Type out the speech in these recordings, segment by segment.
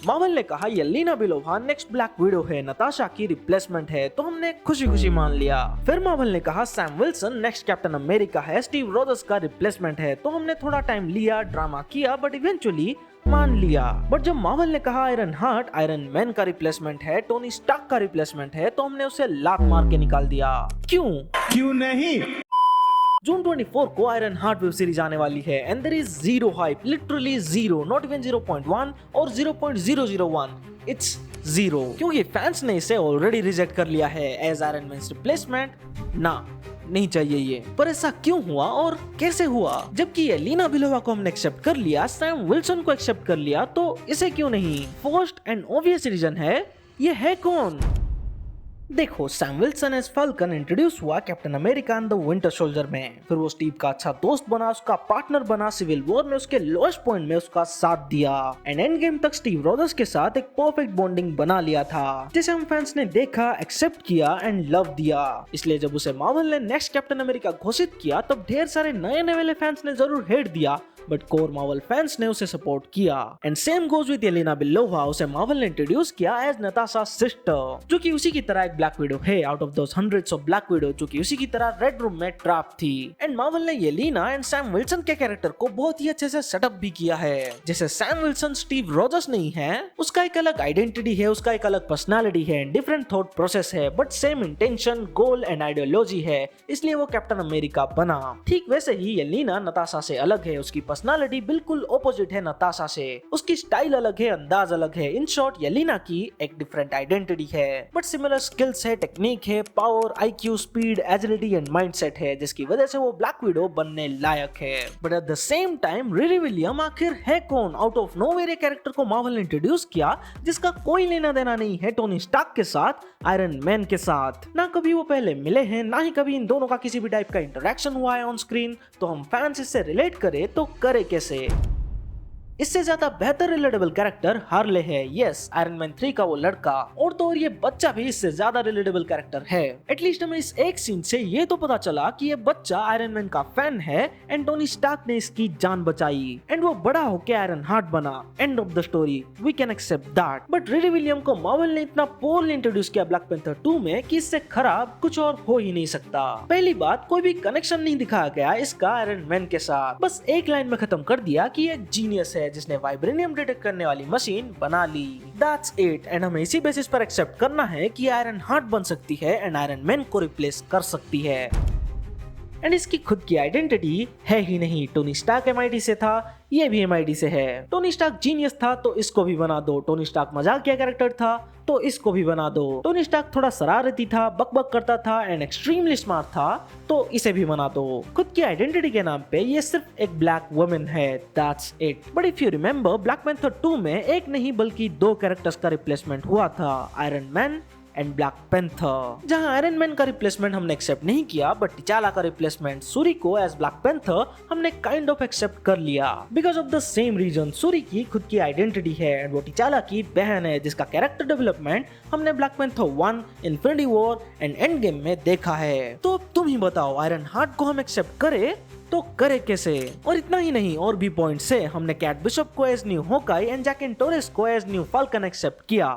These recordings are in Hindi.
मार्वल ने कहा Yelena Belova next Black Widow है, नताशा की रिप्लेसमेंट है, तो हमने खुशी खुशी मान लिया। फिर मार्वल ने कहा Sam Wilson next captain America है, स्टीव रोजर्स का रिप्लेसमेंट है, तो हमने थोड़ा टाइम लिया, ड्रामा किया, बट इवेंचुअली मान लिया। बट जब मार्वल ने कहा आयरन हार्ट आयरन मैन का रिप्लेसमेंट है, टोनी स्टार्क का रिप्लेसमेंट है, तो हमने उसे लात मार के निकाल दिया। क्यों नहीं? जून 24 को आयरन हार्ट वेब सीरीज आने वाली है and there is zero hype, literally zero, not even 0.1 और 0.001, इट्स जीरो, क्योंकि फैंस ने इसे ऑलरेडी रिजेक्ट कर लिया है एज आयरन मैन रिप्लेसमेंट। ना, नहीं चाहिए ये। पर ऐसा क्यों हुआ और कैसे हुआ? जबकि येलेना बेलोवा को हमने एक्सेप्ट कर लिया, सैम विल्सन को एक्सेप्ट कर लिया, तो इसे क्यों नहीं? फर्स्ट एंड ऑब्वियस रीजन है, ये है कौन? देखो, Sam Wilson as Falcon introduce हुआ Captain America and the Winter Soldier में, फिर वो स्टीव का अच्छा दोस्त बना, उसका पार्टनर बना, सिविल वॉर में उसके लोएस्ट पॉइंट में उसका साथ दिया एंड एंड गेम तक स्टीव रोजर्स के साथ एक परफेक्ट बॉन्डिंग बना लिया था, जिसे हम फैंस ने देखा, एक्सेप्ट किया एंड लव दिया। इसलिए जब उसे मार्वल ने नेक्स्ट कैप्टन अमेरिका घोषित किया, तब ढेर सारे नए वाले फैंस ने जरूर हेट दिया, बट कोर मार्वल फैंस ने उसे सपोर्ट किया। And same goes with Yelena Belova, उसे मार्वल ने इंट्रोड्यूस किया एज नताशा सिस्टर, जो कि उसी की तरह एक ब्लैक विडो है out of those hundreds of Black Widow, जो कि उसी की तरह रेड रूम में ट्रैप थी। एंड मार्वल ने येलेना एंड सैम विल्सन के कैरेक्टर को बहुत ही अच्छे से सेटअप भी किया है। जैसे सैम विल्सन स्टीव रोजर्स नहीं है, उसका एक अलग आइडेंटिटी है, उसका एक अलग पर्सनालिटी है, डिफरेंट थॉट प्रोसेस है, but same intention, goal and ideology है, इसलिए वो कैप्टन अमेरिका बना। ठीक वैसे ही येलेना नताशा से अलग है, उसकी पर्सनालिटी बिल्कुल ऑपोजिट है नताशा से, उसकी स्टाइल अलग है, अंदाज अलग है। इन शॉर्ट येलेना की एक डिफरेंट आइडेंटिटी है, बट सिमिलर स्किल्स है, टेक्निक है, power, IQ, speed, agility and mindset है, जिसकी वजह से वो ब्लैक विडो बनने लायक है। But at the same time Riri William आखिर है कौन? आउट ऑफ नोवेयर कैरेक्टर को मार्वल ने इंट्रोड्यूस किया जिसका कोई लेना देना नहीं है टोनी स्टार्क के साथ, आयरन मैन के साथ। ना कभी वो पहले मिले हैं, ना ही कभी इन दोनों का किसी भी टाइप का इंटरेक्शन हुआ है ऑन स्क्रीन, तो हम फैंस इससे रिलेट करें तो करे कैसे? इससे ज्यादा बेहतर रिलेटेबल कैरेक्टर हार्ले है। यस, आयरन मैन 3 का वो लड़का, और तो और ये बच्चा भी इससे ज्यादा रिलेटेबल कैरेक्टर है। एटलीस्ट हमें इस एक सीन से ये तो पता चला कि ये बच्चा आयरन मैन का फैन है एंड टोनी स्टार्क ने इसकी जान बचाई एंड वो बड़ा होकर आयरन हार्ट बना। End of the story, we can accept that. But Riri William को मार्वल ने इतना पोरली इंट्रोड्यूस किया ब्लैक पैंथर 2 में कि इससे खराब कुछ और हो ही नहीं सकता। पहली बात, कोई भी कनेक्शन नहीं दिखाया गया इसका आयरन मैन के साथ, बस एक लाइन में खत्म कर दिया कि ये एक जीनियस है जिसने वाइब्रेनियम डिटेक्ट करने वाली मशीन बना ली। That's it। एंड हमें इसी बेसिस पर एक्सेप्ट करना है कि आयरन हार्ट बन सकती है एंड आयरन मैन को रिप्लेस कर सकती है। एंड इसकी खुद की आइडेंटिटी है ही नहीं। टोनी स्टार्क MIT से था, ये भी MIT से है। टोनी स्टार्क जीनियस था तो इसको भी बना दो। टोनी स्टार्क मजाकिया कैरेक्टर था तो इसको भी बना दो। टोनी स्टार्क थोड़ा शरारती था, बकबक करता था एंड एक्सट्रीमली स्मार्ट था तो इसे भी बना दो। खुद की आइडेंटिटी के नाम पे ये सिर्फ एक ब्लैक वुमन है, that's it. But if you remember, black Panther 2 में एक नहीं बल्कि 2 कैरेक्टर्स का रिप्लेसमेंट हुआ था, Iron Man and Black Panther. जहां आयरन मैन का रिप्लेसमेंट हमने एक्सेप्ट नहीं किया, बट टिचाला का रिप्लेसमेंट सूरी को एज ब्लैक पैंथर हमने काइंड ऑफ एक्सेप्ट कर लिया because of the same reason. Shuri की खुद की आइडेंटिटी है एंड वो टिचाला की बहन है, जिसका कैरेक्टर डेवलपमेंट हमने black panther 1, infinity war and end game में देखा है। तो तुम ही बताओ, आयरन हार्ट को हम एक्सेप्ट करें तो करे कैसे? और इतना ही नहीं, और भी पॉइंट्स है। हमने कैट बिशप को as new Hawkeye and Jack and Torres को एज न्यू फाल्कन एक्सेप्ट किया।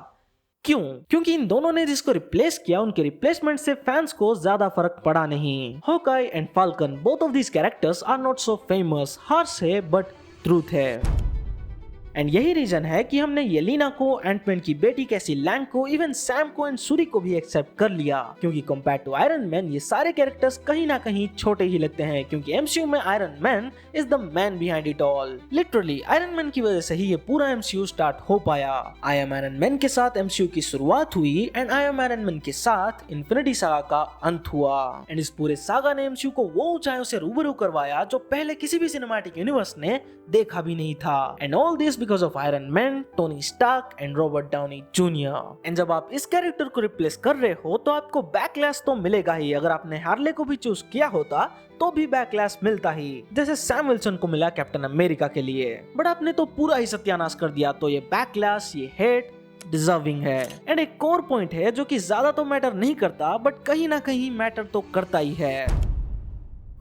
क्यों? क्योंकि इन दोनों ने जिसको रिप्लेस किया उनके रिप्लेसमेंट से फैंस को ज्यादा फर्क पड़ा नहीं। Hawkeye and Falcon, both of these characters are not so famous. Harsh है बट ट्रूथ है। एंड यही रीजन है कि हमने येलेना को, एंटमैन की बेटी कैसी लैंग को, इवन सैम को एंड सूरी को भी एक्सेप्ट कर लिया, क्योंकि कंपेयर टू आयरन मैन ये सारे कैरेक्टर्स कहीं ना कहीं छोटे ही लगते हैं, क्योंकि MCU में iron man is the man behind it all. Literally iron man की वजह से ही ये पूरा MCU स्टार्ट हो पाया। आई एम आयरन मैन के साथ MCU की शुरुआत हुई and I am Iron man के साथ इन्फिनिटी सागा का अंत हुआ। एंड इस पूरे सागा ने MCU को वो ऊंचाइयों से रूबरू करवाया जो पहले किसी भी सिनेमैटिक यूनिवर्स ने देखा भी नहीं था। And all this because of Iron Man, Tony Stark and Robert Downey Junior. And जब आप इस कैरेक्टर को रिप्लेस कर रहे हो तो आपको बैकलैश तो मिलेगा ही। अगर आपने हार्ले को भी चूज किया होता तो भी बैकलैश मिलता ही, जैसे सैम विल्सन को मिला कैप्टन अमेरिका के लिए। बट आपने तो पूरा ही सत्यानाश कर दिया, तो ये बैकलैश, ये हेट डिजर्विंग है। एंड एक कोर पॉइंट है जो कि ज्यादा तो मैटर नहीं करता बट कहीं ना कहीं मैटर तो करता ही है।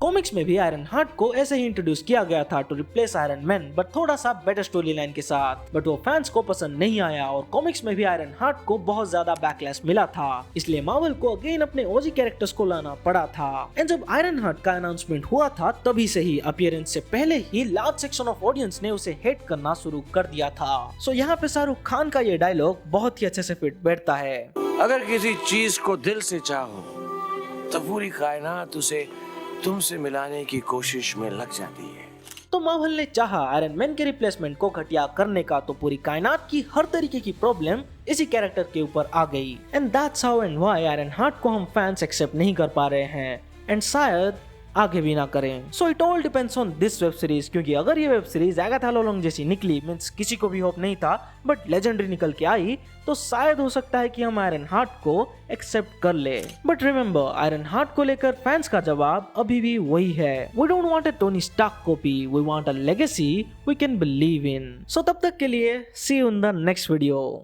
कॉमिक्स में भी आयरन हार्ट को ऐसे ही इंट्रोड्यूस किया गया था to replace Iron Man, but थोड़ा सा बेटर स्टोरी लाइन के साथ, बट वो फैंस को पसंद नहीं आया और कॉमिक्स में भी आयरन हार्ट को बहुत ज्यादा बैकलैश मिला था, इसलिए मार्वल को अगेन अपने ओजी कैरेक्टर्स को लाना पड़ा था। एंड जब आयरन हार्ट का अनाउंसमेंट हुआ था तभी से ही अपीयरेंस से पहले ही लार्ज सेक्शन ऑफ ऑडियंस ने उसे हेट करना शुरू कर दिया था। सो यहाँ पे शाहरुख खान का ये डायलॉग बहुत ही अच्छे से फिट बैठता है। अगर किसी चीज को दिल से चाहो तो पूरी कायनात उसे तुमसे मिलाने की कोशिश में लग जाती है। तो मार्वल ने चाहा आयरन मैन के रिप्लेसमेंट को घटिया करने का, तो पूरी कायनात की हर तरीके की प्रॉब्लम इसी कैरेक्टर के ऊपर आ गई। And that's how and why iron heart को हम फैंस एक्सेप्ट नहीं कर पा रहे हैं, एंड शायद आगे भी ना करें। So it all depends on this web series, क्योंकि अगर ये वेब सीरीज एगाथा लोलोंग जैसी निकली, मींस किसी को भी होप नहीं था बट लेजेंडरी निकल के आई, तो शायद हो सकता है कि हम आयरन हार्ट को एक्सेप्ट कर ले। बट रिमेंबर, आयरन हार्ट को लेकर फैंस का जवाब अभी भी वही है, we don't want a Tony Stark copy, we want a legacy we can believe in. So तब तक के लिए see you in the next video.